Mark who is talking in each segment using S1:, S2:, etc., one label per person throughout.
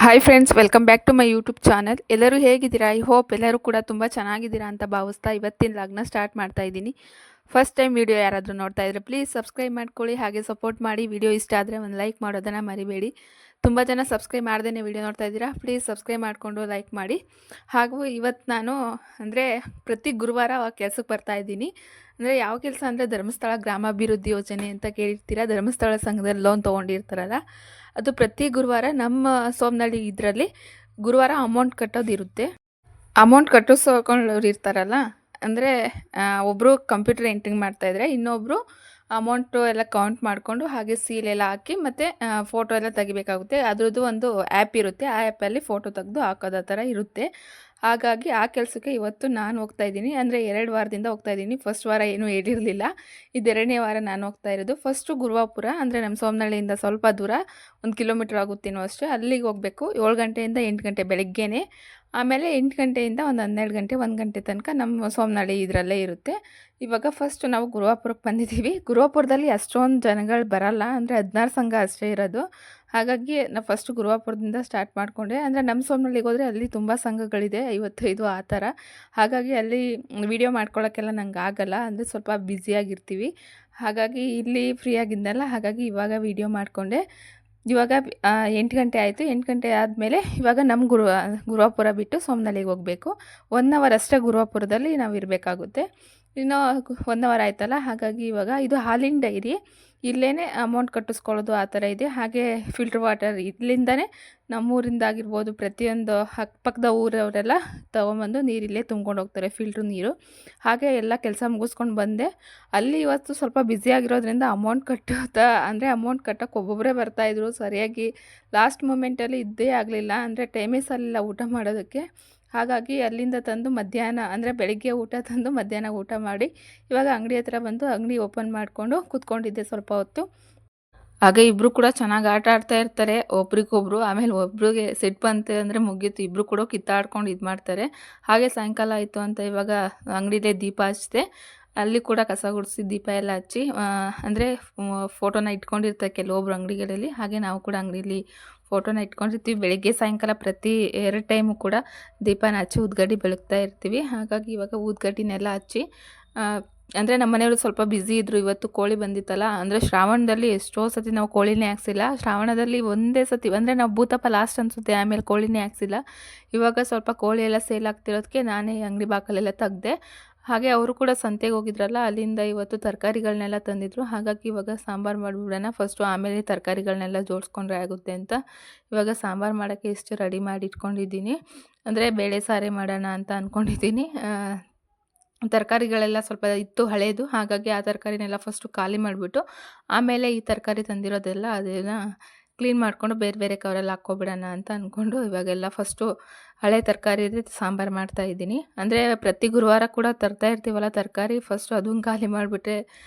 S1: Hi friends, welcome back to my YouTube channel. ಎಲ್ಲರೂ ಹೇಗಿದ್ದೀರಾ? I hope ಎಲ್ಲರೂ ಕೂಡ ತುಂಬ ಚೆನ್ನಾಗಿದ್ದೀರಾ ಅಂತ ಭಾವಿಸ್ತಾ ಇವತ್ತಿನ ಲಾಗ್ನ ಸ್ಟಾರ್ಟ್ ಮಾಡ್ತಾ ಇದ್ದೀನಿ. ಫಸ್ಟ್ ಟೈಮ್ ವಿಡಿಯೋ ಯಾರಾದರೂ ನೋಡ್ತಾ ಇದ್ದರೆ ಪ್ಲೀಸ್ ಸಬ್ಸ್ಕ್ರೈಬ್ ಮಾಡ್ಕೊಳ್ಳಿ, ಹಾಗೆ ಸಪೋರ್ಟ್ ಮಾಡಿ. ವಿಡಿಯೋ ಇಷ್ಟ ಆದರೆ ಒಂದು ಲೈಕ್ ಮಾಡೋದನ್ನು ಮರಿಬೇಡಿ. ತುಂಬ ಜನ ಸಬ್ಸ್ಕ್ರೈಬ್ ಮಾಡ್ದೇ ವಿಡಿಯೋ ನೋಡ್ತಾ ಇದ್ದೀರಾ, ಪ್ಲೀಸ್ ಸಬ್ಸ್ಕ್ರೈಬ್ ಮಾಡಿಕೊಂಡು ಲೈಕ್ ಮಾಡಿ. ಹಾಗೂ ಇವತ್ತು ನಾನು ಅಂದರೆ ಪ್ರತಿ ಗುರುವಾರ ಕೆಲಸಕ್ಕೆ ಬರ್ತಾ ಇದ್ದೀನಿ. ಅಂದರೆ ಯಾವ ಕೆಲಸ ಅಂದರೆ ಧರ್ಮಸ್ಥಳ ಗ್ರಾಮಾಭಿವೃದ್ಧಿ ಯೋಜನೆ ಅಂತ ಕೇಳಿರ್ತೀರ. ಧರ್ಮಸ್ಥಳ ಸಂಘದಲ್ಲಿ ಲೋನ್ ತೊಗೊಂಡಿರ್ತಾರಲ್ಲ, ಅದು ಪ್ರತಿ ಗುರುವಾರ ನಮ್ಮ ಸೋಮನಹಳ್ಳಿ ಇದರಲ್ಲಿ ಗುರುವಾರ ಅಮೌಂಟ್ ಕಟ್ಟೋದಿರುತ್ತೆ. ಅಮೌಂಟ್ ಕಟ್ಟಿಸ್ಕೊಳ್ಳೋರು ಇರ್ತಾರಲ್ಲ, ಅಂದರೆ ಒಬ್ಬರು ಕಂಪ್ಯೂಟರ್ ಎಂಟ್ರಿಂಗ್ ಮಾಡ್ತಾಯಿದ್ರೆ, ಇನ್ನೊಬ್ಬರು ಅಮೌಂಟು ಎಲ್ಲ ಕೌಂಟ್ ಮಾಡಿಕೊಂಡು ಹಾಗೆ ಸೀಲ್ ಎಲ್ಲ ಹಾಕಿ ಮತ್ತು ಫೋಟೋ ಎಲ್ಲ ತೆಗಿಬೇಕಾಗುತ್ತೆ. ಅದ್ರದ್ದು ಒಂದು ಆ್ಯಪ್ ಇರುತ್ತೆ, ಆ ಆ್ಯಪಲ್ಲಿ ಫೋಟೋ ತೆಗೆದು ಹಾಕೋದು ಥರ ಇರುತ್ತೆ. ಹಾಗಾಗಿ ಆ ಕೆಲಸಕ್ಕೆ ಇವತ್ತು ನಾನು ಹೋಗ್ತಾ ಇದ್ದೀನಿ. ಅಂದರೆ 2 ವಾರದಿಂದ ಹೋಗ್ತಾ ಇದ್ದೀನಿ. ಫಸ್ಟ್ ವಾರ ಏನೂ ಹೇಳಿರಲಿಲ್ಲ, ಇದು 2ನೇ ವಾರ ನಾನು ಹೋಗ್ತಾ ಇರೋದು. ಫಸ್ಟು ಗುರುವಾಪುರ, ಅಂದರೆ ನಮ್ಮ ಸೋಮನಹಳ್ಳಿಯಿಂದ ಸ್ವಲ್ಪ ದೂರ, 1 ಕಿಲೋಮೀಟ್ರ್ ಆಗುತ್ತೇನೋ ಅಷ್ಟೇ. ಅಲ್ಲಿಗೆ ಹೋಗಬೇಕು. 7 ಗಂಟೆಯಿಂದ 8 ಗಂಟೆ ಬೆಳಗ್ಗೆನೇ. ಆಮೇಲೆ 8 ಗಂಟೆಯಿಂದ ಒಂದು 12 ಗಂಟೆ 1 ಗಂಟೆ ತನಕ ನಮ್ಮ ಸೋಮನಹಳ್ಳಿ ಇದರಲ್ಲೇ ಇರುತ್ತೆ. ಇವಾಗ ಫಸ್ಟ್ ನಾವು ಗುರುವಾಪುರಕ್ಕೆ ಬಂದಿದ್ದೀವಿ. ಗುರುವಾಪುರದಲ್ಲಿ ಅಷ್ಟೊಂದು ಜನಗಳು ಬರಲ್ಲ, ಅಂದರೆ 16 ಸಂಘ ಅಷ್ಟೇ ಇರೋದು. ಹಾಗಾಗಿ ನಾವು ಫಸ್ಟ್ ಗುರುವಾಪುರದಿಂದ ಸ್ಟಾರ್ಟ್ ಮಾಡಿಕೊಂಡೆ. ಅಂದರೆ ನಮ್ಮ ಸೋಮನಹಳ್ಳಿಗೆ ಹೋದರೆ ಅಲ್ಲಿ ತುಂಬ ಸಂಘಗಳಿದೆ, 55 ಆ ಥರ. ಹಾಗಾಗಿ ಅಲ್ಲಿ ವಿಡಿಯೋ ಮಾಡ್ಕೊಳ್ಳೋಕ್ಕೆಲ್ಲ ನಂಗೆ ಆಗಲ್ಲ, ಅಂದರೆ ಸ್ವಲ್ಪ ಬ್ಯುಸಿಯಾಗಿರ್ತೀವಿ. ಹಾಗಾಗಿ ಇಲ್ಲಿ ಫ್ರೀ ಆಗಿದ್ದೆನಲ್ಲ, ಹಾಗಾಗಿ ಇವಾಗ ವಿಡಿಯೋ ಮಾಡಿಕೊಂಡೆ. ಇವಾಗ 8 ಗಂಟೆ ಆಯಿತು. 8 ಗಂಟೆ ಆದಮೇಲೆ ಇವಾಗ ನಮ್ಮ ಗುರುವಾಪುರ ಬಿಟ್ಟು ಸೋಮನಹಳ್ಳಿಗೆ ಹೋಗಬೇಕು. 1 ಅವರ್ ಅಷ್ಟೇ ಗುರುವಾಪುರದಲ್ಲಿ ನಾವು ಇರಬೇಕಾಗುತ್ತೆ. ಇನ್ನೂ 1 ಅವರ್ ಆಯ್ತಲ್ಲ, ಹಾಗಾಗಿ ಇವಾಗ ಇದು ಹಾಲಿನ ಡೈರಿ. ಇಲ್ಲೇ ಅಮೌಂಟ್ ಕಟ್ಟಿಸ್ಕೊಳ್ಳೋದು ಆ ಥರ ಇದೆ. ಹಾಗೆ ಫಿಲ್ಟ್ರ್ ವಾಟರ್ ಇಲ್ಲಿಂದನೇ ನಮ್ಮೂರಿಂದ ಆಗಿರ್ಬೋದು, ಪ್ರತಿಯೊಂದು ಅಕ್ಕಪಕ್ಕದ ಊರವರೆಲ್ಲ ತೊಗೊಂಬಂದು ನೀರಿಲ್ಲೇ ತುಂಬ್ಕೊಂಡು ಹೋಗ್ತಾರೆ, ಫಿಲ್ಟ್ರ್ ನೀರು. ಹಾಗೆ ಎಲ್ಲ ಕೆಲಸ ಮುಗಿಸ್ಕೊಂಡು ಬಂದೆ. ಅಲ್ಲಿ ಇವತ್ತು ಸ್ವಲ್ಪ ಬ್ಯುಸಿಯಾಗಿರೋದ್ರಿಂದ ಅಮೌಂಟ್ ಅಮೌಂಟ್ ಕಟ್ಟೋಕ್ಕೆ ಒಬ್ಬೊಬ್ಬರೇ ಬರ್ತಾಯಿದ್ರು. ಸರಿಯಾಗಿ ಲಾಸ್ಟ್ ಮೂಮೆಂಟಲ್ಲಿ ಇದ್ದೇ ಆಗಲಿಲ್ಲ, ಅಂದರೆ ಟೈಮೇ ಸಾಲಿಲ್ಲ ಊಟ ಮಾಡೋದಕ್ಕೆ. ಹಾಗಾಗಿ ಅಲ್ಲಿಂದ ತಂದು ಮಧ್ಯಾಹ್ನ, ಅಂದರೆ ಬೆಳಿಗ್ಗೆ ಊಟ ತಂದು ಮಧ್ಯಾಹ್ನ ಊಟ ಮಾಡಿ ಇವಾಗ ಅಂಗಡಿ ಹತ್ರ ಬಂದು ಅಂಗಡಿ ಓಪನ್ ಮಾಡಿಕೊಂಡು ಕೂತ್ಕೊಂಡಿದ್ದೆ ಸ್ವಲ್ಪ ಹೊತ್ತು. ಹಾಗೆ ಇಬ್ಬರು ಕೂಡ ಚೆನ್ನಾಗಿ ಆಟ ಆಡ್ತಾ ಇರ್ತಾರೆ ಒಬ್ರಿಗೊಬ್ರು. ಆಮೇಲೆ ಒಬ್ರಿಗೆ ಸಿಟ್ಟು ಬಂತು ಅಂದರೆ ಮುಗೀತು, ಇಬ್ಬರು ಕೂಡ ಕಿತ್ತಾಡ್ಕೊಂಡು ಇದು ಮಾಡ್ತಾರೆ. ಹಾಗೆ ಸಾಯಂಕಾಲ ಆಯಿತು ಅಂತ ಇವಾಗ ಅಂಗಡಿಲೇ ದೀಪ ಹಚ್ಚಿದೆ. ಅಲ್ಲಿ ಕೂಡ ಕಸ ಗುಡಿಸಿ ದೀಪ ಎಲ್ಲ ಹಚ್ಚಿ, ಅಂದರೆ ಫೋಟೋನ ಇಟ್ಕೊಂಡಿರ್ತಾರೆ ಕೆಲವೊಬ್ರು ಅಂಗಡಿಗಳಲ್ಲಿ. ಹಾಗೆ ನಾವು ಕೂಡ ಅಂಗಡಿಲಿ ಫೋಟೋನ ಇಟ್ಕೊಂಡಿರ್ತೀವಿ. ಬೆಳಗ್ಗೆ ಸಾಯಂಕಾಲ ಪ್ರತಿ 2 ಟೈಮು ಕೂಡ ದೀಪನ ಹಚ್ಚಿ ಊದ್ಗಡ್ಡಿ ಬೆಳಗ್ತಾ ಇರ್ತೀವಿ. ಹಾಗಾಗಿ ಇವಾಗ ಊದ್ಗಡ್ಡಿನೆಲ್ಲ ಹಚ್ಚಿ, ಅಂದರೆ ನಮ್ಮ ಮನೆಯವರು ಸ್ವಲ್ಪ ಬ್ಯುಸಿ ಇದ್ದರು. ಇವತ್ತು ಕೋಳಿ ಬಂದಿತ್ತಲ್ಲ, ಅಂದರೆ ಶ್ರಾವಣದಲ್ಲಿ ಎಷ್ಟೋ ಸತಿ ನಾವು ಕೋಳಿನೇ ಹಾಕ್ಸಿಲ್ಲ. ಶ್ರಾವಣದಲ್ಲಿ ಒಂದೇ ಸತಿ, ಅಂದರೆ ನಾವು ಭೂತಪ್ಪ ಲಾಸ್ಟ್ ಅನಿಸುತ್ತೆ, ಆಮೇಲೆ ಕೋಳಿನೇ ಹಾಕ್ಸಿಲ್ಲ. ಇವಾಗ ಸ್ವಲ್ಪ ಕೋಳಿ ಎಲ್ಲ ಸೇಲ್ ಆಗ್ತಿರೋದಕ್ಕೆ ನಾನೇ ಅಂಗಡಿ ಬಾಕಲೆಲ್ಲ ತೆಗ್ದೆ. ಹಾಗೆ ಅವರು ಕೂಡ ಸಂತೆಗೆ ಹೋಗಿದ್ರಲ್ಲ, ಅಲ್ಲಿಂದ ಇವತ್ತು ತರಕಾರಿಗಳನ್ನೆಲ್ಲ ತಂದಿದ್ರು. ಹಾಗಾಗಿ ಇವಾಗ ಸಾಂಬಾರು ಮಾಡಿಬಿಡೋಣ ಫಸ್ಟು, ಆಮೇಲೆ ತರಕಾರಿಗಳನ್ನೆಲ್ಲ ಜೋಡಿಸ್ಕೊಂಡ್ರೆ ಆಗುತ್ತೆ ಅಂತ ಇವಾಗ ಸಾಂಬಾರು ಮಾಡೋಕ್ಕೆ ಇಷ್ಟು ರೆಡಿ ಮಾಡಿ ಇಟ್ಕೊಂಡಿದ್ದೀನಿ. ಅಂದರೆ ಬೇಳೆ ಸಾರೇ ಮಾಡೋಣ ಅಂತ ಅಂದ್ಕೊಂಡಿದ್ದೀನಿ. ತರಕಾರಿಗಳೆಲ್ಲ ಸ್ವಲ್ಪ ಇತ್ತು ಹಳೇದು, ಹಾಗಾಗಿ ಆ ತರಕಾರಿನೆಲ್ಲ ಫಸ್ಟು ಖಾಲಿ ಮಾಡಿಬಿಟ್ಟು ಆಮೇಲೆ ಈ ತರಕಾರಿ ತಂದಿರೋದೆಲ್ಲ ಅದನ್ನು ಕ್ಲೀನ್ ಮಾಡಿಕೊಂಡು ಬೇರೆ ಬೇರೆ ಕವರಲ್ಲಿ ಹಾಕ್ಕೊಬಿಡೋಣ ಅಂತ ಅಂದ್ಕೊಂಡು ಇವಾಗೆಲ್ಲ ಫಸ್ಟು ಹಳೆ ತರಕಾರಿ ಇದ್ರೆ ಸಾಂಬಾರು ಮಾಡ್ತಾಯಿದ್ದೀನಿ. ಅಂದರೆ ಪ್ರತಿ ಗುರುವಾರ ಕೂಡ ತರ್ತಾ ಇರ್ತೀವಲ್ಲ ತರಕಾರಿ, ಫಸ್ಟು ಅದನ್ನು ಖಾಲಿ ಮಾಡಿಬಿಟ್ರೆ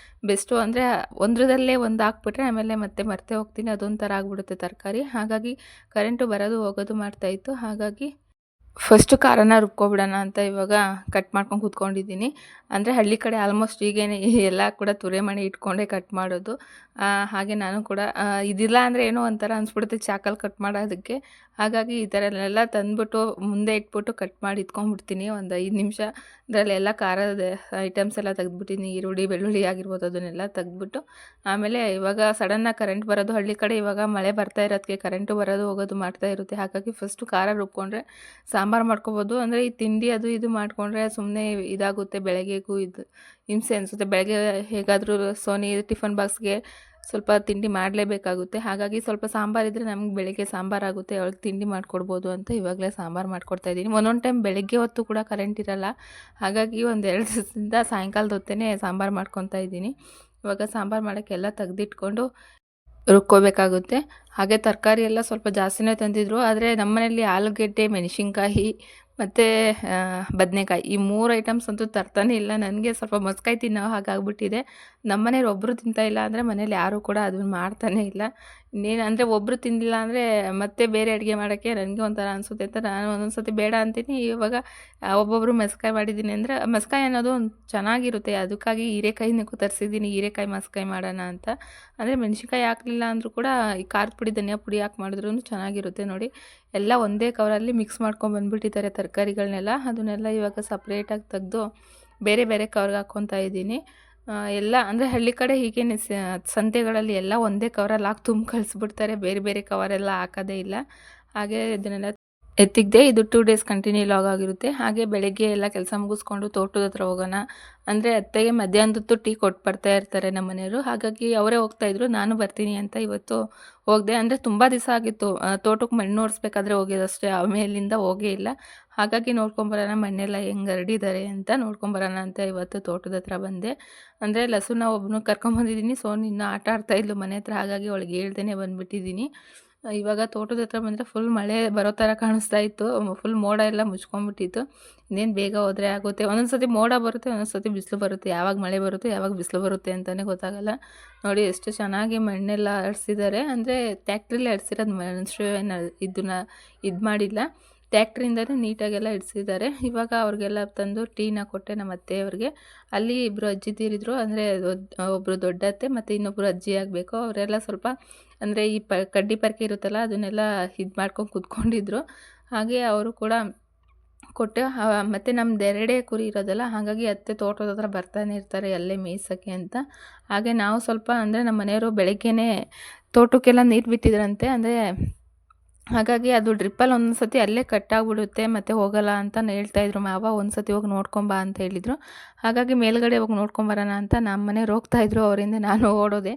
S1: ಬೆಸ್ಟು. ಅಂದರೆ ಒಂದ್ರದಲ್ಲೇ ಒಂದು ಹಾಕ್ಬಿಟ್ರೆ ಆಮೇಲೆ ಮತ್ತೆ ಮರ್ತೇ ಹೋಗ್ತೀನಿ, ಅದೊಂಥರ ಆಗಿಬಿಡುತ್ತೆ ತರಕಾರಿ. ಹಾಗಾಗಿ ಕರೆಂಟು ಬರೋದು ಹೋಗೋದು ಮಾಡ್ತಾಯಿತ್ತು. ಹಾಗಾಗಿ ಫಸ್ಟು ಖಾರನ ರುಬ್ಕೊಬಿಡೋಣ ಅಂತ ಇವಾಗ ಕಟ್ ಮಾಡ್ಕೊಂಡು ಕೂತ್ಕೊಂಡಿದ್ದೀನಿ. ಅಂದರೆ ಹಳ್ಳಿ ಕಡೆ ಆಲ್ಮೋಸ್ಟ್ ಈಗೇನೆ ಎಲ್ಲ ಕೂಡ ತುರೆ ಮಣಿ ಇಟ್ಕೊಂಡೇ ಕಟ್ ಮಾಡೋದು. ಹಾಗೆ ನಾನು ಕೂಡ ಇದಿಲ್ಲ ಅಂದರೆ ಏನೋ ಒಂಥರ ಅನಿಸ್ಬಿಡುತ್ತೆ ಚಾಕಲ್ಲಿ ಕಟ್ ಮಾಡೋದಕ್ಕೆ. ಹಾಗಾಗಿ ಈ ಥರ ಎಲ್ಲ ತಂದುಬಿಟ್ಟು ಮುಂದೆ ಇಟ್ಬಿಟ್ಟು ಕಟ್ ಮಾಡಿ ಇಟ್ಕೊಂಡ್ಬಿಡ್ತೀನಿ ಒಂದು 5 ನಿಮಿಷ. ಅದರಲ್ಲೆಲ್ಲ ಖಾರದ ಐಟಮ್ಸ್ ಎಲ್ಲ ತೆಗೆದ್ಬಿಟ್ಟಿನಿ, ಈರುಳ್ಳಿ ಬೆಳ್ಳುಳ್ಳಿ ಆಗಿರ್ಬೋದು ಅದನ್ನೆಲ್ಲ ತೆಗೆದ್ಬಿಟ್ಟು. ಆಮೇಲೆ ಇವಾಗ ಸಡನ್ನಾಗಿ ಕರೆಂಟ್ ಬರೋದು, ಹಳ್ಳಿ ಕಡೆ ಇವಾಗ ಮಳೆ ಬರ್ತಾ ಇರೋದಕ್ಕೆ ಕರೆಂಟು ಬರೋದು ಹೋಗೋದು ಮಾಡ್ತಾ ಇರುತ್ತೆ. ಹಾಗಾಗಿ ಫಸ್ಟು ಖಾರ ರುಬ್ಕೊಂಡ್ರೆ ಸಾಂಬಾರು ಮಾಡ್ಕೊಬೋದು. ಅಂದರೆ ಈ ತಿಂಡಿ ಅದು ಇದು ಮಾಡಿಕೊಂಡ್ರೆ ಸುಮ್ಮನೆ ಇದಾಗುತ್ತೆ, ಬೆಳಗ್ಗೆಗೂ ಇದು ಹಿಂಸೆ ಅನಿಸುತ್ತೆ. ಬೆಳಗ್ಗೆ ಹೇಗಾದರೂ ಸೋನಿ ಟಿಫನ್ ಬಾಕ್ಸ್ಗೆ ಸ್ವಲ್ಪ ತಿಂಡಿ ಮಾಡಲೇಬೇಕಾಗುತ್ತೆ. ಹಾಗಾಗಿ ಸ್ವಲ್ಪ ಸಾಂಬಾರಿದ್ದರೆ ನಮ್ಗೆ ಬೆಳಗ್ಗೆ ಸಾಂಬಾರಾಗುತ್ತೆ, ಅವಳಿಗೆ ತಿಂಡಿ ಮಾಡಿಕೊಡ್ಬೋದು ಅಂತ ಇವಾಗಲೇ ಸಾಂಬಾರು ಮಾಡ್ಕೊಡ್ತಾಯಿದ್ದೀನಿ. ಒಂದೊಂದು ಟೈಮ್ ಬೆಳಗ್ಗೆ ಹೊತ್ತು ಕೂಡ ಕರೆಂಟ್ ಇರೋಲ್ಲ, ಹಾಗಾಗಿ ಒಂದು 2 ದಿವಸದಿಂದ ಸಾಯಂಕಾಲದ ಹೊತ್ತೇ ಸಾಂಬಾರು ಮಾಡ್ಕೊತಾ ಇದ್ದೀನಿ. ಇವಾಗ ಸಾಂಬಾರು ಮಾಡೋಕ್ಕೆಲ್ಲ ತೆಗೆದಿಟ್ಕೊಂಡು ರುಬ್ಕೋಬೇಕಾಗುತ್ತೆ. ಹಾಗೆ ತರಕಾರಿ ಎಲ್ಲ ಸ್ವಲ್ಪ ಜಾಸ್ತಿನೇ ತಂದಿದ್ರು, ಆದರೆ ನಮ್ಮನೇಲಿ ಆಲೂಗೆಡ್ಡೆ, ಮೆಣಸಿನ್ಕಾಯಿ ಮತ್ತು ಬದನೆಕಾಯಿ ಈ 3 ಐಟಮ್ಸ್ ಅಂತೂ ತರ್ತಾನೆ ಇಲ್ಲ. ನನಗೆ ಸ್ವಲ್ಪ ಮೊಸಕಾಯಿ ತಿನ್ನೋ ಹಾಗಾಗ್ಬಿಟ್ಟಿದೆ. ನಮ್ಮ ಮನೇಲಿ ಒಬ್ಬರು ತಿಂತಾ ಇಲ್ಲ ಅಂದರೆ ಮನೇಲಿ ಯಾರೂ ಕೂಡ ಅದನ್ನು ಮಾಡ್ತಾನೇ ಇಲ್ಲ. ಇನ್ನೇನು ಅಂದರೆ ಒಬ್ಬರು ತಿಂದಿಲ್ಲ ಅಂದರೆ ಮತ್ತೆ ಬೇರೆ ಅಡುಗೆ ಮಾಡೋಕ್ಕೆ ನನಗೆ ಒಂಥರ ಅನಿಸುತ್ತೆ ಅಂತ ನಾನು ಒಂದೊಂದು ಸತಿ ಬೇಡ ಅಂತೀನಿ. ಇವಾಗ ಒಬ್ಬೊಬ್ಬರು ಮಸ್ಕಾಯಿ ಮಾಡಿದ್ದೀನಿ ಅಂದರೆ ಮಸ್ಕಾಯಿ ಅನ್ನೋದು ಒಂದು ಚೆನ್ನಾಗಿರುತ್ತೆ. ಅದಕ್ಕಾಗಿ ಹೀರೆಕಾಯಿನೇ ತರಿಸಿದ್ದೀನಿ, ಹೀರೆಕಾಯಿ ಮಸ್ಕಾಯಿ ಮಾಡೋಣ ಅಂತ. ಅಂದರೆ ಮೆಣಸಿನ್ಕಾಯಿ ಹಾಕಲಿಲ್ಲ ಅಂದರೂ ಕೂಡ ಈ ಖಾರದ ಪುಡಿ ಧನಿಯಾ ಪುಡಿ ಹಾಕಿ ಮಾಡಿದ್ರೂ ಚೆನ್ನಾಗಿರುತ್ತೆ ನೋಡಿ. ಎಲ್ಲ ಒಂದೇ ಕವರಲ್ಲಿ ಮಿಕ್ಸ್ ಮಾಡ್ಕೊಂಡು ಬಂದುಬಿಟ್ಟಿದ್ದಾರೆ ತರಕಾರಿಗಳನ್ನೆಲ್ಲ. ಅದನ್ನೆಲ್ಲ ಇವಾಗ ಸಪ್ರೇಟಾಗಿ ತೆಗೆದು ಬೇರೆ ಬೇರೆ ಕವರ್ಗೆ ಹಾಕ್ಕೊತಾ ಇದ್ದೀನಿ. ಎಲ್ಲ ಅಂದರೆ ಹಳ್ಳಿ ಕಡೆ ಹೀಗೇನೆ ಸಂತೆಗಳಲ್ಲಿ ಎಲ್ಲ ಒಂದೇ ಕವರಲ್ಲಿ ಹಾಕಿ ತುಂಬ ಕಳಿಸ್ಬಿಡ್ತಾರೆ, ಬೇರೆ ಬೇರೆ ಕವರೆಲ್ಲ ಹಾಕೋದೇ ಇಲ್ಲ. ಹಾಗೆ ಇದನ್ನೆಲ್ಲ ಎತ್ತಿಗ್ದೆ. ಇದು 2 ಡೇಸ್ ಕಂಟಿನ್ಯೂ ಲಾಗ್ ಆಗಿರುತ್ತೆ. ಹಾಗೆ ಬೆಳಗ್ಗೆ ಎಲ್ಲ ಕೆಲಸ ಮುಗಿಸ್ಕೊಂಡು ತೋಟದ ಹತ್ರ ಹೋಗೋಣ ಅಂದರೆ ಅತ್ತೆಗೆ ಮಧ್ಯಾಹ್ನದೊತ್ತು ಟೀ ಕೊಟ್ಟು ಬರ್ತಾ ಇರ್ತಾರೆ ನಮ್ಮ ಮನೆಯವರು. ಹಾಗಾಗಿ ಅವರೇ ಹೋಗ್ತಾಯಿದ್ರು, ನಾನು ಬರ್ತೀನಿ ಅಂತ ಇವತ್ತು ಹೋಗಿದೆ. ಅಂದರೆ ತುಂಬ ದಿವಸ ಆಗಿತ್ತು ತೋಟಕ್ಕೆ ಮಣ್ಣು ಓಡಿಸ್ಬೇಕಾದ್ರೆ ಹೋಗಿದ್ದಷ್ಟೇ, ಆಮೇಲಿಂದ ಹೋಗೇ ಇಲ್ಲ. ಹಾಗಾಗಿ ನೋಡ್ಕೊಂಬರೋಣ ಮಣ್ಣೆಲ್ಲ ಹೆಂಗೆ ಹರಡಿದ್ದಾರೆ ಅಂತ ನೋಡ್ಕೊಂಬರೋಣ ಅಂತ ಇವತ್ತು ತೋಟದ ಹತ್ರ ಬಂದೆ. ಅಂದರೆ ಲಸುನ ಒಬ್ಬನು ಕರ್ಕೊಂಬಂದಿದ್ದೀನಿ. ಸೋನು ಇನ್ನೂ ಆಟ ಆಡ್ತಾಯಿದ್ಲು ಮನೆ ಹತ್ರ, ಹಾಗಾಗಿ ಅವಳಿಗೆ ಹೇಳ್ದೇ ಬಂದುಬಿಟ್ಟಿದ್ದೀನಿ. ಇವಾಗ ತೋಟದ ಹತ್ರ ಬಂದರೆ ಫುಲ್ ಮಳೆ ಬರೋ ಥರ ಕಾಣಿಸ್ತಾ ಇತ್ತು. ಫುಲ್ ಮೋಡ ಎಲ್ಲ ಮುಚ್ಕೊಂಡ್ಬಿಟ್ಟಿತ್ತು. ಇನ್ನೇನು ಬೇಗ ಹೋದರೆ ಆಗುತ್ತೆ. ಒಂದೊಂದು ಸತಿ ಮೋಡ ಬರುತ್ತೆ, ಒಂದೊಂದು ಸತಿ ಬಿಸಿಲು ಬರುತ್ತೆ. ಯಾವಾಗ ಮಳೆ ಬರುತ್ತೆ ಯಾವಾಗ ಬಿಸಿಲು ಬರುತ್ತೆ ಅಂತಲೇ ಗೊತ್ತಾಗಲ್ಲ. ನೋಡಿ ಎಷ್ಟು ಚೆನ್ನಾಗಿ ಮಣ್ಣೆಲ್ಲ ಹರಿಸಿದ್ದಾರೆ. ಅಂದರೆ ಟ್ಯಾಕ್ಟ್ರಿಲೇ ಹರಿಸಿರೋದು, ಮನುಷ್ಯನ ಇದನ್ನ ಇದು ಮಾಡಿಲ್ಲ. ಟ್ಯಾಕ್ಟ್ರಿಂದಲೇ ನೀಟಾಗೆಲ್ಲ ಇಡಿಸಿದ್ದಾರೆ. ಇವಾಗ ಅವ್ರಿಗೆಲ್ಲ ತಂದು ಟೀನ ಕೊಟ್ಟೆ ನಮ್ಮ ಅತ್ತೆಯವ್ರಿಗೆ. ಅಲ್ಲಿ ಇಬ್ಬರು ಅಜ್ಜಿದಿರಿದ್ರು, ಅಂದರೆ ಒಬ್ಬರು ದೊಡ್ಡತ್ತೆ ಮತ್ತು ಇನ್ನೊಬ್ಬರು ಅಜ್ಜಿ ಆಗಬೇಕು. ಅವರೆಲ್ಲ ಸ್ವಲ್ಪ ಅಂದರೆ ಈ ಕಡ್ಡಿ ಪರಕೆ ಇರುತ್ತಲ್ಲ ಅದನ್ನೆಲ್ಲ ಇದು ಮಾಡ್ಕೊಂಡು ಕೂತ್ಕೊಂಡಿದ್ರು. ಹಾಗೆ ಅವರು ಕೂಡ ಕೊಟ್ಟೆ. ಮತ್ತು ನಮ್ದು 2 ಕುರಿ ಇರೋದಲ್ಲ, ಹಾಗಾಗಿ ಅತ್ತೆ ತೋಟದ ಹತ್ರ ಬರ್ತಾನೆ ಇರ್ತಾರೆ ಅಲ್ಲೇ ಮೇಯ್ಸೋಕ್ಕೆ ಅಂತ. ಹಾಗೆ ನಾವು ಸ್ವಲ್ಪ ಅಂದರೆ ನಮ್ಮ ಮನೆಯವರು ಬೆಳಗ್ಗೆನೇ ತೋಟಕ್ಕೆಲ್ಲ ನೀರು ಬಿಟ್ಟಿದ್ರಂತೆ. ಅಂದರೆ ಹಾಗಾಗಿ ಅದು ಡ್ರಿಪ್ಪಲ್ಲಿ ಒಂದೊಂದು ಸತಿ ಅಲ್ಲೇ ಕಟ್ಟಾಗ್ಬಿಡುತ್ತೆ ಮತ್ತು ಹೋಗಲ್ಲ ಅಂತ ಹೇಳ್ತಾಯಿದ್ರು ಮಾವ. ಒಂದು ಸತಿ ಹೋಗಿ ನೋಡ್ಕೊಂಬಾ ಅಂತ ಹೇಳಿದರು. ಹಾಗಾಗಿ ಮೇಲ್ಗಡೆ ಹೋಗಿ ನೋಡ್ಕೊಂಬರೋಣ ಅಂತ ನಮ್ಮ ಮನೆಯವ್ರು ಹೋಗ್ತಾಯಿದ್ರು, ಅವರಿಂದ ನಾನು ಓಡೋದೆ.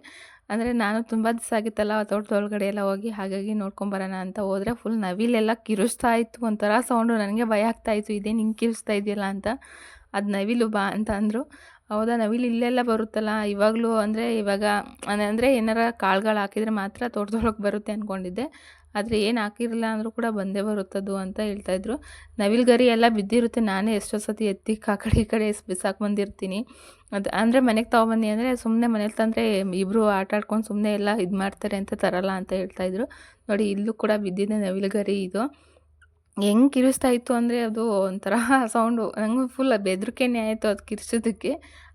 S1: ಅಂದರೆ ನಾನು ತುಂಬ ದಿವಸ ಆಗಿತ್ತಲ್ಲ ತೋಟದೊಳಗಡೆ ಎಲ್ಲ ಹೋಗಿ, ಹಾಗಾಗಿ ನೋಡ್ಕೊಂಬರೋಣ ಅಂತ ಹೋದರೆ ಫುಲ್ ನವಿಲೆಲ್ಲ ಕಿರುಚ್ತಾ ಇತ್ತು. ಒಂಥರ ಸೌಂಡು, ನನಗೆ ಭಯ ಆಗ್ತಾಯಿತ್ತು, ಇದೇನು ಹಿಂಗೆ ಕಿರುಚ್ತಾ ಇದೆಯಲ್ಲ ಅಂತ. ಅದು ನವಿಲು ಬಾ ಅಂತ ಅಂದರು. ಹೌದಾ, ನವಿಲು ಇಲ್ಲೆಲ್ಲ ಬರುತ್ತಲ್ಲ ಇವಾಗಲೂ, ಅಂದರೆ ಇವಾಗ ಅಂದರೆ ಏನಾರ ಕಾಳುಗಳು ಹಾಕಿದರೆ ಮಾತ್ರ ತೋಟದೊಳಗೆ ಬರುತ್ತೆ ಅಂದ್ಕೊಂಡಿದ್ದೆ. ಆದರೆ ಏನು ಹಾಕಿರಲಿಲ್ಲ ಅಂದರೂ ಕೂಡ ಬಂದೇ ಬರುತ್ತದು ಅಂತ ಹೇಳ್ತಾಯಿದ್ರು. ನವಿಲು ಗರಿ ಎಲ್ಲ ಬಿದ್ದಿರುತ್ತೆ, ನಾನೇ ಎಷ್ಟೋ ಸತಿ ಎತ್ತಿ ಆ ಕಡೆ ಈ ಕಡೆ ಬಿಸಾಕಿ ಬಂದಿರ್ತೀನಿ. ಅದು ಅಂದರೆ ಮನೆಗೆ ತೊಗೊಬನ್ನಿ ಅಂದರೆ ಸುಮ್ಮನೆ ಮನೇಲಿ ತಂದರೆ ಇಬ್ಬರು ಆಟ ಆಡ್ಕೊಂಡು ಸುಮ್ಮನೆ ಎಲ್ಲ ಇದು ಮಾಡ್ತಾರೆ ಅಂತ ತರಲ್ಲ ಅಂತ ಹೇಳ್ತಾಯಿದ್ರು. ನೋಡಿ ಇಲ್ಲೂ ಕೂಡ ಬಿದ್ದಿದೆ ನವಿಲು ಗರಿ. ಇದು ಹೆಂಗೆ ಕಿರಿಸ್ತಾ ಇತ್ತು ಅಂದರೆ ಅದು ಒಂಥರ ಸೌಂಡು, ನಂಗೆ ಫುಲ್ ಬೆದರಿಕೆನೇ ಆಯಿತು ಅದು ಕಿರ್ಚೋದಕ್ಕೆ.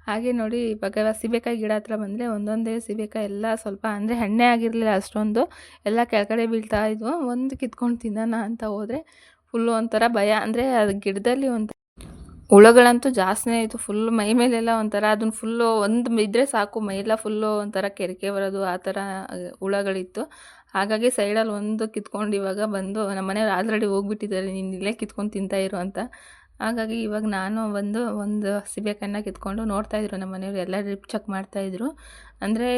S1: ಹಾಗೆ ನೋಡಿ ಇವಾಗ ಸೀಬೆಕಾಯಿ ಗಿಡ ಹತ್ರ ಬಂದರೆ ಒಂದೊಂದೇ ಸೀಬೆಕಾಯಿ ಎಲ್ಲ ಸ್ವಲ್ಪ ಅಂದರೆ ಹಣ್ಣೇ ಆಗಿರಲಿಲ್ಲ ಅಷ್ಟೊಂದು, ಎಲ್ಲ ಕೆಳಗಡೆ ಬೀಳ್ತಾ ಇದ್ವು. ಒಂದು ಕಿತ್ಕೊಂಡು ತಿನ್ನೋಣ ಅಂತ ಹೋದರೆ ಫುಲ್ಲು ಒಂಥರ ಭಯ. ಅಂದರೆ ಅದು ಗಿಡದಲ್ಲಿ ಹುಳಗಳಂತೂ ಜಾಸ್ತಿನೇ ಇತ್ತು. ಫುಲ್ ಮೈ ಮೇಲೆಲ್ಲ ಒಂಥರ ಅದನ್ನು ಫುಲ್ಲು ಒಂದು ಬಿದ್ದರೆ ಸಾಕು ಮೈಯೆಲ್ಲ ಫುಲ್ಲು ಒಂಥರ ಕೆರೆಕೆ ಬರೋದು ಆ ಥರ ಹುಳಗಳಿತ್ತು. ಹಾಗಾಗಿ ಸೈಡಲ್ಲಿ ಒಂದು ಕಿತ್ಕೊಂಡು ಇವಾಗ ಬಂದು ನಮ್ಮ ಮನೆಯವ್ರು ಆಲ್ರೆಡಿ ಹೋಗ್ಬಿಟ್ಟಿದ್ದಾರೆ, ನೀನು ಇಲ್ಲೇ ಕಿತ್ಕೊಂಡು ತಿಂತಾಯಿರು ಅಂತ. ಹಾಗಾಗಿ ಇವಾಗ ನಾನು ಬಂದು ಒಂದು ಸೀಬೆಕಾಯಿನ ಕಿತ್ಕೊಂಡು ನೋಡ್ತಾಯಿದ್ರು ನಮ್ಮ ಮನೆಯವ್ರು. ಎಲ್ಲ ಡ್ರಿಪ್ ಚೆಕ್ ಮಾಡ್ತಾಯಿದ್ರು. ಅಂದರೆ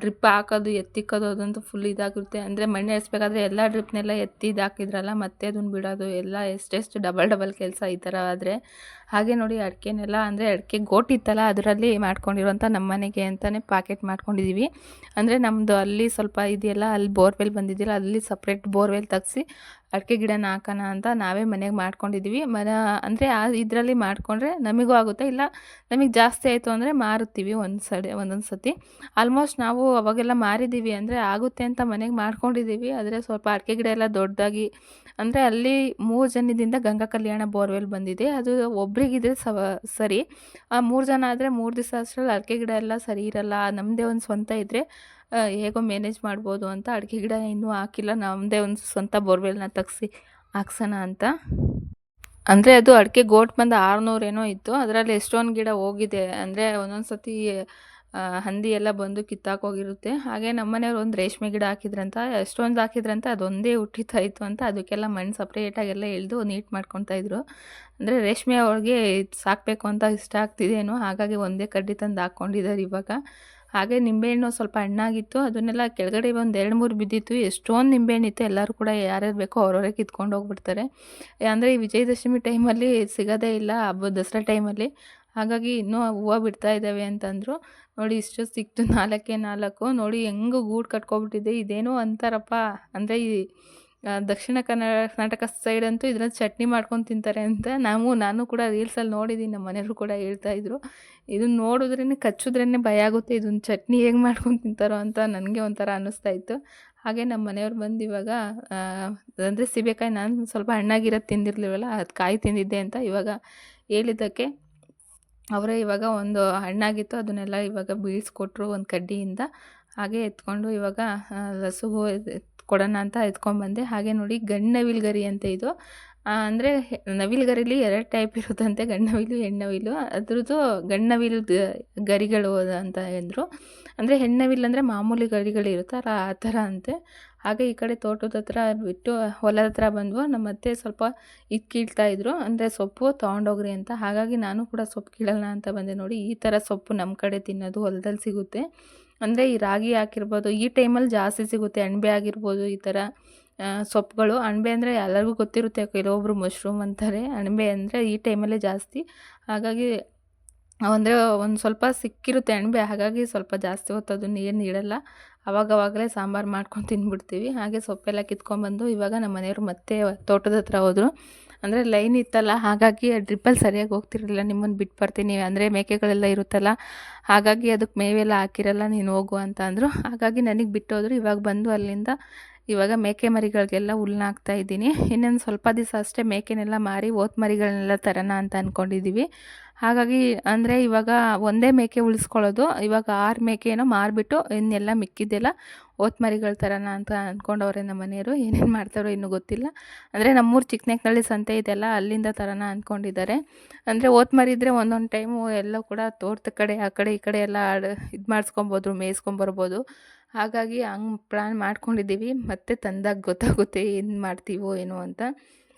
S1: ಡ್ರಿಪ್ ಹಾಕೋದು ಎತ್ತಿಕ್ಕೋದು ಅದಂತೂ ಫುಲ್ ಇದಾಗುತ್ತೆ. ಅಂದರೆ ಮಣ್ಣು ಎರಿಸ್ಬೇಕಾದ್ರೆ ಎಲ್ಲ ಡ್ರಿಪ್ನೆಲ್ಲ ಎತ್ತಿ ಹಾಕಿದ್ರಲ್ಲ ಮತ್ತೆ ಅದನ್ನು ಬಿಡೋದು ಎಲ್ಲ ಎಷ್ಟೆಷ್ಟು ಡಬಲ್ ಕೆಲಸ ಈ ಥರ ಆದರೆ. ಹಾಗೆ ನೋಡಿ ಅಡಿಕೆನೆಲ್ಲ, ಅಂದರೆ ಅಡಿಕೆ ಗೋಟಿತ್ತಲ್ಲ ಅದರಲ್ಲಿ ಮಾಡ್ಕೊಂಡಿರೋಂಥ ನಮ್ಮ ಮನೆಗೆ ಅಂತಲೇ ಪಾಕೆಟ್ ಮಾಡ್ಕೊಂಡಿದ್ದೀವಿ. ಅಂದರೆ ನಮ್ಮದು ಅಲ್ಲಿ ಸ್ವಲ್ಪ ಇದೆಯಲ್ಲ, ಅಲ್ಲಿ ಬೋರ್ವೆಲ್ ಬಂದಿದ್ದಿಲ್ಲ, ಅಲ್ಲಿ ಸಪ್ರೇಟ್ ಬೋರ್ವೆಲ್ ತೆಗ್ಸಿ ಅಡಿಕೆ ಗಿಡನ ಹಾಕೋಣ ಅಂತ ನಾವೇ ಮನೆಗೆ ಮಾಡ್ಕೊಂಡಿದ್ದೀವಿ. ಅಂದರೆ ಇದರಲ್ಲಿ ಮಾಡಿಕೊಂಡ್ರೆ ನಮಗೂ ಆಗುತ್ತೆ, ಇಲ್ಲ ನಮಗೆ ಜಾಸ್ತಿ ಆಯಿತು ಅಂದರೆ ಮಾರುತ್ತೀವಿ ಒಂದೊಂದು ಸತಿ. ಆಲ್ಮೋಸ್ಟ್ ನಾವು ಅವಾಗೆಲ್ಲ ಮಾರಿದ್ದೀವಿ, ಅಂದರೆ ಆಗುತ್ತೆ ಅಂತ ಮನೆಗೆ ಮಾಡ್ಕೊಂಡಿದ್ದೀವಿ. ಆದರೆ ಸ್ವಲ್ಪ ಅಡಿಕೆ ಗಿಡ ಎಲ್ಲ ದೊಡ್ಡದಾಗಿ, ಅಂದರೆ ಅಲ್ಲಿ 3 ಜನದಿಂದ ಗಂಗಾ ಕಲ್ಯಾಣ ಬೋರ್ವೆಲ್ ಬಂದಿದೆ. ಅದು ಒಬ್ರಿಗಿದ್ರೆ ಸರಿ, 3 ಜನ ಆದರೆ 3 ದಿವಸ ಅಷ್ಟರಲ್ಲಿ ಅಡಿಕೆ ಗಿಡ ಎಲ್ಲ ಸರಿ ಇರಲ್ಲ. ನಮ್ಮದೇ ಒಂದು ಸ್ವಂತ ಇದ್ದರೆ ಹೇಗೋ ಮ್ಯಾನೇಜ್ ಮಾಡ್ಬೋದು ಅಂತ ಅಡಿಕೆ ಗಿಡ ಇನ್ನೂ ಹಾಕಿಲ್ಲ. ನಮ್ಮದೇ ಒಂದು ಸ್ವಂತ ಬೋರ್ವೆಲ್ನ ತೆಗ್ಸಿ ಹಾಕ್ಸೋಣ ಅಂತ. ಅಂದರೆ ಅದು ಅಡಿಕೆ ಗೋಟ್ ಬಂದು 600 ಏನೋ ಇತ್ತು, ಅದರಲ್ಲಿ ಎಷ್ಟೊಂದು ಗಿಡ ಹೋಗಿದೆ. ಅಂದರೆ ಒಂದೊಂದು ಸತಿ ಹಂದಿ ಎಲ್ಲ ಬಂದು ಕಿತ್ತಾಕೋಗಿರುತ್ತೆ. ಹಾಗೆ ನಮ್ಮ ಮನೆಯವ್ರು ಒಂದು ರೇಷ್ಮೆ ಗಿಡ ಹಾಕಿದ್ರಂತ, ಎಷ್ಟೊಂದು ಹಾಕಿದ್ರಂತ ಅದೊಂದೇ ಹುಟ್ಟಿತಾ ಇತ್ತು ಅಂತ ಅದಕ್ಕೆಲ್ಲ ಮಣ್ಣು ಸಪ್ರೇಟಾಗೆಲ್ಲ ಎಳೆದು ನೀಟ್ ಮಾಡ್ಕೊತಾಯಿದ್ರು. ಅಂದರೆ ರೇಷ್ಮೆ ಅವ್ರಿಗೆ ಸಾಕಬೇಕು ಅಂತ ಇಷ್ಟ ಆಗ್ತಿದೇನೋ, ಹಾಗಾಗಿ ಒಂದೇ ಕಡ್ಡಿ ತಂದು ಹಾಕ್ಕೊಂಡಿದ್ದಾರೆ ಇವಾಗ. ಹಾಗೆ ನಿಂಬೆಹಣ್ಣು ಸ್ವಲ್ಪ ಹಣ್ಣಾಗಿತ್ತು, ಅದನ್ನೆಲ್ಲ ಕೆಳಗಡೆ ಒಂದು 2-3 ಬಿದ್ದಿತ್ತು. ಎಷ್ಟೊಂದು ನಿಂಬೆಹಣ್ಣಿತ್ತು, ಎಲ್ಲರೂ ಕೂಡ ಯಾರ್ಯಾರು ಬೇಕೋ ಅವ್ರವರೇ ಕಿತ್ಕೊಂಡು ಹೋಗ್ಬಿಡ್ತಾರೆ. ಅಂದರೆ ಈ ವಿಜಯದಶಮಿ ಟೈಮಲ್ಲಿ ಸಿಗೋದೇ ಇಲ್ಲ, ಹಬ್ಬದ ದಸರಾ ಟೈಮಲ್ಲಿ. ಹಾಗಾಗಿ ಇನ್ನೂ ಹೂವು ಬಿಡ್ತಾ ಇದ್ದಾವೆ ಅಂತಂದರು. ನೋಡಿ ಇಷ್ಟು ಸಿಕ್ತು, 4 ನೋಡಿ ಹೆಂಗೆ ಗೂಡು ಕಟ್ಕೊಬಿಟ್ಟಿದೆ. ಇದೇನೋ ಅಂತಾರಪ್ಪ, ಅಂದರೆ ಈ ದಕ್ಷಿಣ ಕರ್ನಾಟಕ ಸೈಡ್ ಅಂತೂ ಇದನ್ನ ಚಟ್ನಿ ಮಾಡ್ಕೊಂಡು ತಿಂತಾರೆ ಅಂತ ನಾನು ಕೂಡ ರೀಲ್ಸಲ್ಲಿ ನೋಡಿದ್ದೀನಿ. ನಮ್ಮ ಮನೆಯವರು ಕೂಡ ಹೇಳ್ತಾಯಿದ್ರು, ಇದನ್ನು ನೋಡಿದ್ರೇ ಕಚ್ಚಿದ್ರೇ ಭಯ ಆಗುತ್ತೆ, ಇದನ್ನು ಚಟ್ನಿ ಹೇಗೆ ಮಾಡ್ಕೊಂಡು ತಿಂತಾರೋ ಅಂತ ನನಗೆ ಒಂಥರ ಅನ್ನಿಸ್ತಾ ಇತ್ತು. ಹಾಗೆ ನಮ್ಮ ಮನೆಯವ್ರು ಬಂದು ಇವಾಗ ಅಂದರೆ ಸೀಬೆಕಾಯಿ ನಾನು ಸ್ವಲ್ಪ ಹಣ್ಣಾಗಿರೋದು ತಿಂದಿರಲಿಲ್ವಲ್ಲ, ಅದು ಕಾಯಿ ತಿಂದಿದ್ದೆ ಅಂತ ಇವಾಗ ಹೇಳಿದ್ದಕ್ಕೆ ಅವರೇ ಇವಾಗ ಒಂದು ಹಣ್ಣಾಗಿತ್ತು ಅದನ್ನೆಲ್ಲ ಇವಾಗ ಬೀಳಿಸ್ಕೊಟ್ರು ಒಂದು ಕಡ್ಡಿಯಿಂದ. ಹಾಗೆ ಎತ್ಕೊಂಡು ಇವಾಗ ಲಸುಗು ಕೊಡೋಣ ಅಂತ ಎತ್ಕೊಂಡ್ಬಂದೆ. ಹಾಗೆ ನೋಡಿ ಗಂಡು ನವಿಲು ಗರಿ ಅಂತ ಇದು. ಅಂದರೆ ನವಿಲು ಗರಿಲಿ 2 ಟೈಪ್ ಇರುತ್ತಂತೆ, ಗಂಡು ನವಿಲು ಹೆಣ್ಣುನವಿಲು. ಅದ್ರದ್ದು ಗಂಡು ನವಿಲು ಗರಿಗಳು ಅಂತ ಅಂದರು. ಅಂದರೆ ಹೆಣ್ಣುನವಿಲು ಅಂದರೆ ಮಾಮೂಲಿ ಗರಿಗಳಿರುತ್ತಲ್ಲ ಆ ಥರ ಅಂತೆ. ಹಾಗೆ ಈ ಕಡೆ ತೋಟದ ಹತ್ರ ಬಿಟ್ಟು ಹೊಲದ ಹತ್ರ ಬಂದ್ವು. ನಮ್ಮ ಅತ್ತೆ ಸ್ವಲ್ಪ ಇದು ಕೀಳ್ತಾಯಿದ್ರು, ಅಂದರೆ ಸೊಪ್ಪು ತೊಗೊಂಡೋಗ್ರಿ ಅಂತ. ಹಾಗಾಗಿ ನಾನು ಕೂಡ ಸೊಪ್ಪು ಕೀಳೋಣ ಅಂತ ಬಂದೆ. ನೋಡಿ ಈ ಥರ ಸೊಪ್ಪು ನಮ್ಮ ಕಡೆ ತಿನ್ನೋದು ಹೊಲದಲ್ಲಿ ಸಿಗುತ್ತೆ. ಅಂದರೆ ಈ ರಾಗಿ ಹಾಕಿರ್ಬೋದು, ಈ ಟೈಮಲ್ಲಿ ಜಾಸ್ತಿ ಸಿಗುತ್ತೆ. ಅಣಬೆ ಆಗಿರ್ಬೋದು, ಈ ಥರ ಸೊಪ್ಪುಗಳು. ಅಣಬೆ ಅಂದರೆ ಎಲ್ಲರಿಗೂ ಗೊತ್ತಿರುತ್ತೆ, ಕೆಲವೊಬ್ಬರು ಮಶ್ರೂಮ್ ಅಂತಾರೆ. ಅಣಬೆ ಅಂದರೆ ಈ ಟೈಮಲ್ಲೇ ಜಾಸ್ತಿ. ಹಾಗಾಗಿ ಅಂದರೆ ಒಂದು ಸ್ವಲ್ಪ ಸಿಕ್ಕಿರುತ್ತೆ ಅಣಬೆ, ಹಾಗಾಗಿ ಸ್ವಲ್ಪ ಜಾಸ್ತಿ ಹೊತ್ತು ಅದನ್ನು ಏನು ಇಡಲ್ಲ, ಅವಾಗವಾಗಲೇ ಸಾಂಬಾರು ಮಾಡ್ಕೊಂಡು ತಿಂದ್ಬಿಡ್ತೀವಿ. ಹಾಗೆ ಸೊಪ್ಪೆಲ್ಲ ಕಿತ್ಕೊಂಡ್ಬಂದು ಇವಾಗ ನಮ್ಮ ಮನೆಯವರು ಮತ್ತೆ ತೋಟದ ಹತ್ರ ಹೋದರು. ಅಂದರೆ ಲೈನ್ ಇತ್ತಲ್ಲ, ಹಾಗಾಗಿ ಡ್ರಿಪ್ಪಲ್ಲಿ ಸರಿಯಾಗಿ ಹೋಗ್ತಿರಲಿಲ್ಲ. ನಿಮ್ಮನ್ನು ಬಿಟ್ಟು ಬರ್ತೀನಿ, ಅಂದರೆ ಮೇಕೆಗಳೆಲ್ಲ ಇರುತ್ತಲ್ಲ, ಹಾಗಾಗಿ ಅದಕ್ಕೆ ಮೇವೆಲ್ಲ ಹಾಕಿರಲ್ಲ, ನೀನು ಹೋಗು ಅಂತ ಅಂದರು. ಹಾಗಾಗಿ ನನಗೆ ಬಿಟ್ಟೋದ್ರು. ಇವಾಗ ಬಂದು ಅಲ್ಲಿಂದ ಇವಾಗ ಮೇಕೆ ಮರಿಗಳಿಗೆಲ್ಲ ಹುಲ್ಲನ್ನ ಹಾಕ್ತಾಯಿದ್ದೀನಿ. ಇನ್ನೊಂದು ಸ್ವಲ್ಪ ದಿವಸ ಅಷ್ಟೇ ಮೇಕೆನೆಲ್ಲ ಮಾರಿ ಓತ್ ಮರಿಗಳನ್ನೆಲ್ಲ ತರೋಣ ಅಂತ ಅಂದ್ಕೊಂಡಿದ್ದೀವಿ. ಹಾಗಾಗಿ ಅಂದರೆ ಇವಾಗ ಒಂದೇ ಮೇಕೆ ಉಳಿಸ್ಕೊಳ್ಳೋದು. ಇವಾಗ 6 ಮೇಕೆನೋ ಮಾರಿಬಿಟ್ಟು ಇನ್ನೆಲ್ಲ ಮಿಕ್ಕಿದ್ದೆಲ್ಲ ಓತ್ ಮರಿಗಳು ತರೋಣ ಅಂತ ಅಂದ್ಕೊಂಡವ್ರೆ ನಮ್ಮ ಮನೆಯವರು. ಏನೇನು ಮಾಡ್ತಾರೋ ಇನ್ನೂ ಗೊತ್ತಿಲ್ಲ. ಅಂದರೆ ನಮ್ಮೂರು ಚಿಕ್ಕನೆಕ್ನಳ್ಳಿ ಸಂತೆ ಇದೆಲ್ಲ, ಅಲ್ಲಿಂದ ತರೋಣ ಅಂದ್ಕೊಂಡಿದ್ದಾರೆ. ಅಂದರೆ ಓತ್ ಮರಿ ಇದ್ದರೆ ಒಂದೊಂದು ಟೈಮು ಎಲ್ಲ ಕೂಡ ತೋಟದ ಕಡೆ ಆ ಕಡೆ ಈ ಕಡೆ ಎಲ್ಲ ಇದು ಮಾಡಿಸ್ಕೊಬೋದು, ಮೇಯಿಸ್ಕೊಂಬರ್ಬೋದು. ಹಾಗಾಗಿ ಹಂಗೆ ಪ್ಲ್ಯಾನ್ ಮಾಡ್ಕೊಂಡಿದ್ದೀವಿ. ಮತ್ತೆ ತಂದಾಗ ಗೊತ್ತಾಗುತ್ತೆ ಏನು ಮಾಡ್ತೀವೋ ಏನೋ ಅಂತ.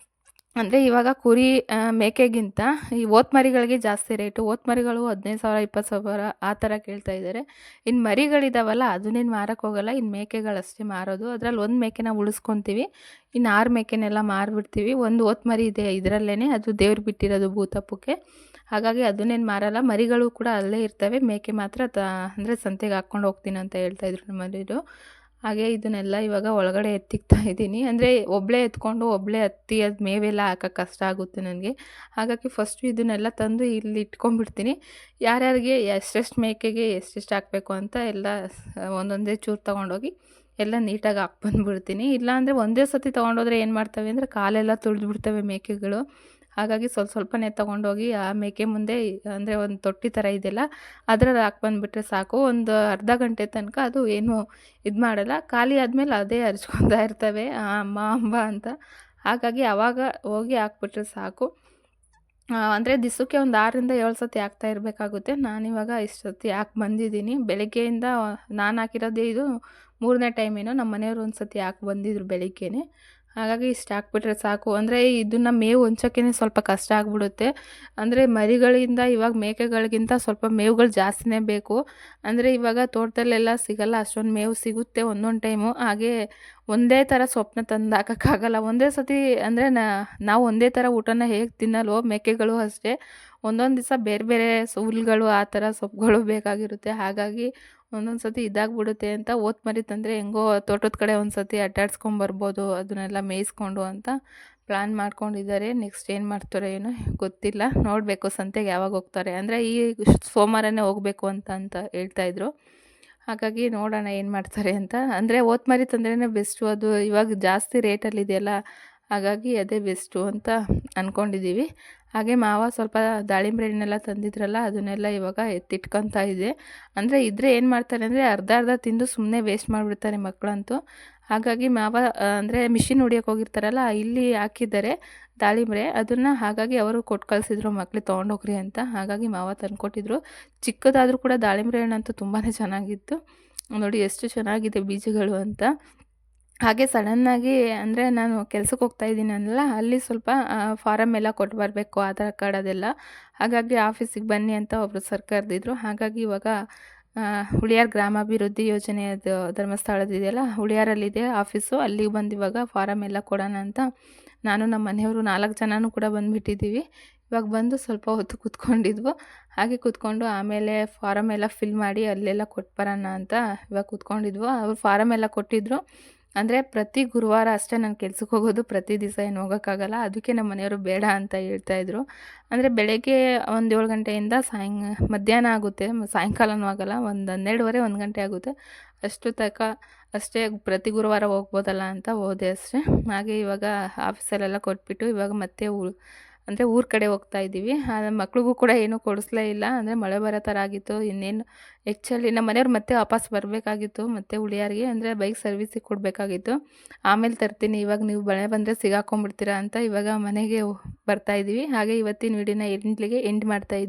S1: ಅಂದರೆ ಇವಾಗ ಕುರಿ ಮೇಕೆಗಿಂತ ಈ ಓತ್ ಮರಿಗಳಿಗೆ ಜಾಸ್ತಿ ರೇಟು. ಓತ್ ಮರಿಗಳು 15,000 20,000 ಆ ಥರ ಕೇಳ್ತಾ ಇದ್ದಾರೆ. ಇನ್ನು ಮರಿಗಳಿದಾವಲ್ಲ ಅದನ್ನೇನು ಮಾರಕ್ಕೆ ಹೋಗಲ್ಲ, ಇನ್ನು ಮೇಕೆಗಳಷ್ಟೇ ಮಾರೋದು. ಅದರಲ್ಲಿ ಒಂದು ಮೇಕೆನ ಉಳಿಸ್ಕೊತೀವಿ, ಇನ್ನು 6 ಮೇಕೆನೆಲ್ಲ ಮಾರಿಬಿಡ್ತೀವಿ. ಒಂದು ಓತ್ ಮರಿ ಇದೆ ಇದರಲ್ಲೇ, ಅದು ದೇವ್ರು ಬಿಟ್ಟಿರೋದು ಭೂತಪ್ಪಕ್ಕೆ. ಹಾಗಾಗಿ ಅದನ್ನೇನು ಮಾರಲ್ಲ. ಮರಿಗಳು ಕೂಡ ಅಲ್ಲೇ ಇರ್ತವೆ, ಮೇಕೆ ಮಾತ್ರ ಅಂದರೆ ಸಂತೆಗೆ ಹಾಕ್ಕೊಂಡು ಹೋಗ್ತೀನಿ ಅಂತ ಹೇಳ್ತಾಯಿದ್ರು ನಮ್ಮ ಮನೆಯವರು. ಹಾಗೆ ಇದನ್ನೆಲ್ಲ ಇವಾಗ ಒಳಗಡೆ ಎತ್ತಿಕ್ತಾ ಇದ್ದೀನಿ. ಅಂದರೆ ಒಬ್ಬಳೇ ಎತ್ಕೊಂಡು ಒಬ್ಬಳೇ ಹತ್ತಿ ಅದು ಮೇವೆಲ್ಲ ಹಾಕೋಕ್ಕೆ ಕಷ್ಟ ಆಗುತ್ತೆ ನನಗೆ. ಹಾಗಾಗಿ ಫಸ್ಟು ಇದನ್ನೆಲ್ಲ ತಂದು ಇಲ್ಲಿ ಇಟ್ಕೊಂಡ್ಬಿಡ್ತೀನಿ. ಯಾರ್ಯಾರಿಗೆ ಎಷ್ಟೆಷ್ಟು ಮೇಕೆಗೆ ಎಷ್ಟೆಷ್ಟು ಹಾಕಬೇಕು ಅಂತ ಎಲ್ಲ ಒಂದೊಂದೇ ಚೂರು ತೊಗೊಂಡೋಗಿ ಎಲ್ಲ ನೀಟಾಗಿ ಹಾಕ್ಬಂದ್ಬಿಡ್ತೀನಿ. ಇಲ್ಲಾಂದರೆ ಒಂದೇ ಸತಿ ತೊಗೊಂಡೋದ್ರೆ ಏನು ಮಾಡ್ತವೆ ಅಂದರೆ ಕಾಲೆಲ್ಲ ತುಳಿದ್ಬಿಡ್ತವೆ ಮೇಕೆಗಳು. ಹಾಗಾಗಿ ಸ್ವಲ್ಪನೇ ತೊಗೊಂಡೋಗಿ ಆ ಮೇಕೆ ಮುಂದೆ ಅಂದರೆ ಒಂದು ತೊಟ್ಟಿ ಥರ ಇದೆಯಲ್ಲ ಅದರಲ್ಲಿ ಹಾಕ್ಬಂದ್ಬಿಟ್ರೆ ಸಾಕು. ಒಂದು ಅರ್ಧ ಗಂಟೆ ತನಕ ಅದು ಏನು ಇದು ಮಾಡಲ್ಲ. ಖಾಲಿ ಆದಮೇಲೆ ಅದೇ ಅರ್ಚ್ಕೊತಾ ಇರ್ತವೆ ಅಮ್ಮ ಅಂಬ ಅಂತ. ಹಾಗಾಗಿ ಆವಾಗ ಹೋಗಿ ಹಾಕ್ಬಿಟ್ರೆ ಸಾಕು. ಅಂದರೆ ದಿವಸಕ್ಕೆ ಒಂದು 6ರಿಂದ 7 ಸತಿ ಹಾಕ್ತಾ ಇರಬೇಕಾಗುತ್ತೆ. ನಾನಿವಾಗ ಇಷ್ಟು ಸತಿ ಹಾಕಿ ಬಂದಿದ್ದೀನಿ. ಬೆಳಗ್ಗೆಯಿಂದ ನಾನು ಹಾಕಿರೋದೇ ಇದು 3ನೇ ಟೈಮೇನೋ. ನಮ್ಮ ಮನೆಯವರು ಒಂದು ಸತಿ ಹಾಕಿ ಬಂದಿದ್ರು ಬೆಳಿಗ್ಗೆನೇ. ಹಾಗಾಗಿ ಇಷ್ಟು ಹಾಕ್ಬಿಟ್ರೆ ಸಾಕು. ಅಂದರೆ ಇದನ್ನು ಮೇವು ಹೊಂಚೋಕ್ಕೇ ಸ್ವಲ್ಪ ಕಷ್ಟ ಆಗಿಬಿಡುತ್ತೆ. ಅಂದರೆ ಮರಿಗಳಿಂದ ಇವಾಗ ಮೇಕೆಗಳಿಗಿಂತ ಸ್ವಲ್ಪ ಮೇವುಗಳು ಜಾಸ್ತಿನೇ ಬೇಕು. ಅಂದರೆ ಇವಾಗ ತೋಟದಲ್ಲೆಲ್ಲ ಸಿಗಲ್ಲ ಅಷ್ಟೊಂದು ಮೇವು, ಸಿಗುತ್ತೆ ಒಂದೊಂದು ಟೈಮು. ಹಾಗೆ ಒಂದೇ ಥರ ಸೊಪ್ಪನ್ನ ತಂದು ಹಾಕೋಕ್ಕಾಗಲ್ಲ. ಒಂದೇ ಸತಿ ಅಂದರೆ ನಾವು ಒಂದೇ ಥರ ಊಟನ ಹೇಗೆ ತಿನ್ನಲ್ವೋ ಮೇಕೆಗಳು ಅಷ್ಟೇ. ಒಂದೊಂದು ದಿವಸ ಬೇರೆ ಬೇರೆ ಹುಲ್ಗಳು ಆ ಥರ ಸೊಪ್ಪುಗಳು ಬೇಕಾಗಿರುತ್ತೆ. ಹಾಗಾಗಿ ಒಂದೊಂದು ಸತಿ ಇದಾಗ್ಬಿಡುತ್ತೆ ಅಂತ ಓತ್ ಮರಿ ತಂದರೆ ಹೆಂಗೋ ತೋಟದ ಕಡೆ ಒಂದು ಸತಿ ಅಡ್ಡಾಡ್ಸ್ಕೊಂಬರ್ಬೋದು, ಅದನ್ನೆಲ್ಲ ಮೇಯಿಸ್ಕೊಂಡು ಅಂತ ಪ್ಲ್ಯಾನ್ ಮಾಡ್ಕೊಂಡಿದ್ದಾರೆ. ನೆಕ್ಸ್ಟ್ ಏನು ಮಾಡ್ತಾರೋ ಏನೋ ಗೊತ್ತಿಲ್ಲ, ನೋಡಬೇಕು ಸಂತೆಗೆ ಯಾವಾಗ ಹೋಗ್ತಾರೆ. ಅಂದರೆ ಈ ಸೋಮವಾರನೇ ಹೋಗಬೇಕು ಅಂತ ಹೇಳ್ತಾಯಿದ್ರು. ಹಾಗಾಗಿ ನೋಡೋಣ ಏನು ಮಾಡ್ತಾರೆ ಅಂತ. ಅಂದರೆ ಓತ್ ಮರಿ ತಂದ್ರೇ ಬೆಸ್ಟು, ಅದು ಇವಾಗ ಜಾಸ್ತಿ ರೇಟಲ್ಲಿದೆಯಲ್ಲ, ಹಾಗಾಗಿ ಅದೇ ಬೆಸ್ಟು ಅಂತ ಅಂದ್ಕೊಂಡಿದ್ದೀವಿ. ಹಾಗೆ ಮಾವ ಸ್ವಲ್ಪ ದಾಳಿಂಬೆ ಹಣ್ಣೆಲ್ಲ ತಂದಿದ್ರಲ್ಲ ಅದನ್ನೆಲ್ಲ ಇವಾಗ ಎತ್ತಿಟ್ಕೊತಾ ಇದೆ. ಅಂದರೆ ಇದ್ದರೆ ಏನು ಮಾಡ್ತಾರೆ ಅಂದರೆ ಅರ್ಧ ತಿಂದು ಸುಮ್ಮನೆ ವೇಸ್ಟ್ ಮಾಡಿಬಿಡ್ತಾರೆ ಮಕ್ಕಳಂತೂ. ಹಾಗಾಗಿ ಮಾವ ಅಂದರೆ ಮಿಷಿನ್ ಹೊಡಿಯೋಕೆ ಹೋಗಿರ್ತಾರಲ್ಲ, ಇಲ್ಲಿ ಹಾಕಿದ್ದಾರೆ ದಾಳಿಂಬೆ ಅದನ್ನು. ಹಾಗಾಗಿ ಅವರು ಕೊಟ್ಟು ಕಳಿಸಿದ್ರು ಮಕ್ಳಿಗೆ ತೊಗೊಂಡೋಗ್ರಿ ಅಂತ. ಹಾಗಾಗಿ ಮಾವ ತಂದುಕೊಟ್ಟಿದ್ರು. ಚಿಕ್ಕದಾದರೂ ಕೂಡ ದಾಳಿಂಬೆ ಹಣ್ಣಂತೂ ತುಂಬಾ ಚೆನ್ನಾಗಿತ್ತು. ನೋಡಿ ಎಷ್ಟು ಚೆನ್ನಾಗಿದೆ ಬೀಜಗಳು ಅಂತ. ಹಾಗೆ ಸಡನ್ನಾಗಿ ಅಂದರೆ ನಾನು ಕೆಲ್ಸಕ್ಕೆ ಹೋಗ್ತಾಯಿದ್ದೀನಿ ಅನ್ನಲ್ಲ, ಅಲ್ಲಿ ಸ್ವಲ್ಪ ಫಾರಮ್ ಎಲ್ಲ ಕೊಟ್ಟು ಬರಬೇಕು, ಆಧಾರ್ ಕಾರ್ಡ್ ಅದೆಲ್ಲ. ಹಾಗಾಗಿ ಆಫೀಸಿಗೆ ಬನ್ನಿ ಅಂತ ಒಬ್ಬರು ಸರ್ ಕರೆದಿದ್ರು. ಹಾಗಾಗಿ ಇವಾಗ ಹುಳಿಯಾರು ಗ್ರಾಮಾಭಿವೃದ್ಧಿ ಯೋಜನೆ ಅದು ಧರ್ಮಸ್ಥಳದಿದೆಯಲ್ಲ, ಹುಳಿಯಾರಲ್ಲಿದೆ ಆಫೀಸು, ಅಲ್ಲಿಗೆ ಬಂದು ಇವಾಗ ಫಾರಮ್ ಎಲ್ಲ ಕೊಡೋಣ ಅಂತ ನಾನು ನಮ್ಮ ಮನೆಯವರು 4 ಜನನೂ ಕೂಡ ಬಂದುಬಿಟ್ಟಿದ್ದೀವಿ. ಇವಾಗ ಬಂದು ಸ್ವಲ್ಪ ಹೊತ್ತು ಕೂತ್ಕೊಂಡಿದ್ವು. ಹಾಗೆ ಕೂತ್ಕೊಂಡು ಆಮೇಲೆ ಫಾರಮ್ ಎಲ್ಲ ಫಿಲ್ ಮಾಡಿ ಅಲ್ಲೆಲ್ಲ ಕೊಟ್ಟು ಬರೋಣ ಅಂತ ಇವಾಗ ಕೂತ್ಕೊಂಡಿದ್ವು. ಅವರು ಫಾರಮ್ ಎಲ್ಲ ಕೊಟ್ಟಿದ್ದರು. ಅಂದರೆ ಪ್ರತಿ ಗುರುವಾರ ಅಷ್ಟೇ ನಾನು ಕೆಲ್ಸಕ್ಕೆ ಹೋಗೋದು, ಪ್ರತಿ ದಿವಸ ಏನು ಹೋಗೋಕ್ಕಾಗಲ್ಲ. ಅದಕ್ಕೆ ನಮ್ಮ ಮನೆಯವರು ಬೇಡ ಅಂತ ಹೇಳ್ತಾಯಿದ್ರು. ಅಂದರೆ ಬೆಳಗ್ಗೆ ಒಂದು 7 ಗಂಟೆಯಿಂದ ಮಧ್ಯಾಹ್ನ ಆಗುತ್ತೆ, ಸಾಯಂಕಾಲನೂ ಆಗಲ್ಲ, ಒಂದು 12:30 1 ಗಂಟೆ ಆಗುತ್ತೆ. ಅಷ್ಟು ತನಕ ಅಷ್ಟೇ ಪ್ರತಿ ಗುರುವಾರ ಹೋಗ್ಬೋದಲ್ಲ ಅಂತ ಹೋದೆ ಅಷ್ಟೇ. ಹಾಗೆ ಇವಾಗ ಆಫೀಸಲ್ಲೆಲ್ಲ ಕೊಟ್ಬಿಟ್ಟು ಇವಾಗ ಮತ್ತೆ ಅಂದರೆ ಊರ ಕಡೆ ಹೋಗ್ತಾ ಇದ್ದೀವಿ. ಮಕ್ಳಿಗೂ ಕೂಡ ಏನೂ ಕೊಡಿಸ್ಲೇ ಇಲ್ಲ. ಅಂದರೆ ಮಳೆ ಬರೋ ಥರ ಆಗಿತ್ತು. ಇನ್ನೇನು ಆ್ಯಕ್ಚುಲಿ ನಮ್ಮ ಮನೆಯವ್ರು ಮತ್ತೆ ವಾಪಸ್ ಬರಬೇಕಾಗಿತ್ತು, ಮತ್ತೆ ಹುಳಿಯಾರಿಗೆ ಅಂದರೆ ಬೈಕ್ ಸರ್ವಿಸಿಗೆ ಕೊಡಬೇಕಾಗಿತ್ತು. ಆಮೇಲೆ ತರ್ತೀನಿ, ಇವಾಗ ನೀವು ಮಳೆ ಬಂದರೆ ಸಿಗಾಕೊಂಡ್ಬಿಡ್ತೀರಾ ಅಂತ ಇವಾಗ ಮನೆಗೆ ಬರ್ತಾ ಇದ್ದೀವಿ. ಹಾಗೆ ಇವತ್ತಿನ ವಿಡಿಯೋನ ಇಲ್ಲಿಗೆ ಎಂಡ್ ಮಾಡ್ತಾ ಇದ್ದೀನಿ.